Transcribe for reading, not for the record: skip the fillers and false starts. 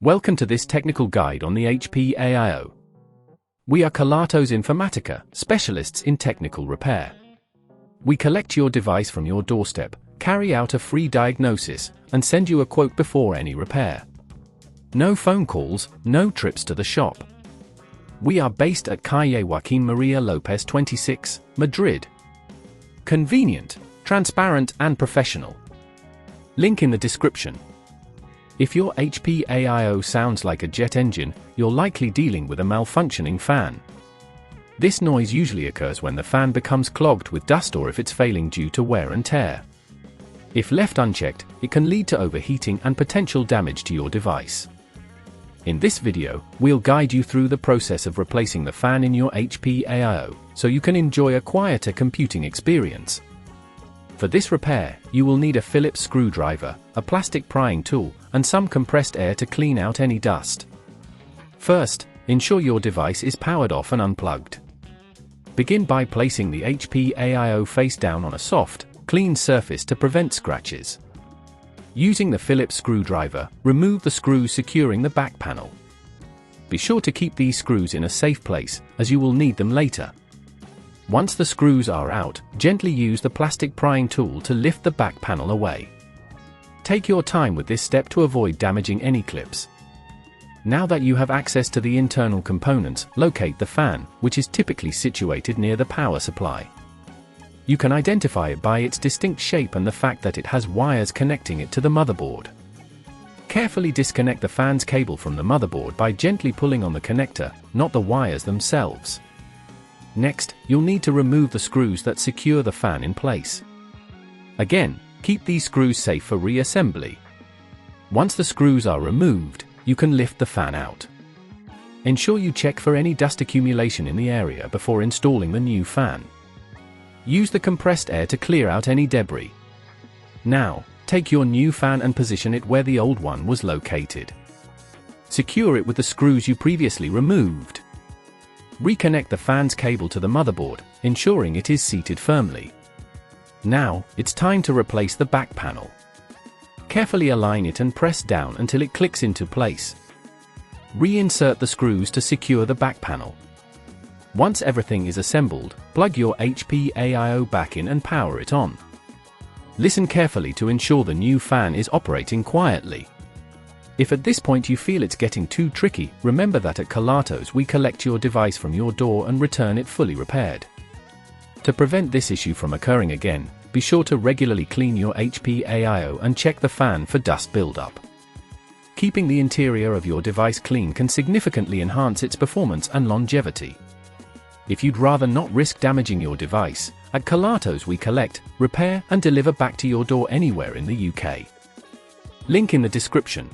Welcome to this technical guide on the HP AIO. We are Kelatos Informatica, specialists in technical repair. We collect your device from your doorstep, carry out a free diagnosis, and send you a quote before any repair. No phone calls, no trips to the shop. We are based at Calle Joaquín María López 26, Madrid. Convenient, transparent and professional. Link in the description. If your HP AIO sounds like a jet engine, you're likely dealing with a malfunctioning fan. This noise usually occurs when the fan becomes clogged with dust or if it's failing due to wear and tear. If left unchecked, it can lead to overheating and potential damage to your device. In this video, we'll guide you through the process of replacing the fan in your HP AIO, so you can enjoy a quieter computing experience. For this repair, you will need a Phillips screwdriver, a plastic prying tool, and some compressed air to clean out any dust. First, ensure your device is powered off and unplugged. Begin by placing the HP AIO face down on a soft, clean surface to prevent scratches. Using the Phillips screwdriver, remove the screws securing the back panel. Be sure to keep these screws in a safe place, as you will need them later. Once the screws are out, gently use the plastic prying tool to lift the back panel away. Take your time with this step to avoid damaging any clips. Now that you have access to the internal components, locate the fan, which is typically situated near the power supply. You can identify it by its distinct shape and the fact that it has wires connecting it to the motherboard. Carefully disconnect the fan's cable from the motherboard by gently pulling on the connector, not the wires themselves. Next, you'll need to remove the screws that secure the fan in place. Again, keep these screws safe for reassembly. Once the screws are removed, you can lift the fan out. Ensure you check for any dust accumulation in the area before installing the new fan. Use the compressed air to clear out any debris. Now, take your new fan and position it where the old one was located. Secure it with the screws you previously removed. Reconnect the fan's cable to the motherboard, ensuring it is seated firmly. Now, it's time to replace the back panel. Carefully align it and press down until it clicks into place. Reinsert the screws to secure the back panel. Once everything is assembled, plug your HP AIO back in and power it on. Listen carefully to ensure the new fan is operating quietly. If at this point you feel it's getting too tricky, remember that at Kelatos we collect your device from your door and return it fully repaired. To prevent this issue from occurring again, be sure to regularly clean your HP AIO and check the fan for dust buildup. Keeping the interior of your device clean can significantly enhance its performance and longevity. If you'd rather not risk damaging your device, at Kelatos we collect, repair and deliver back to your door anywhere in the UK. Link in the description.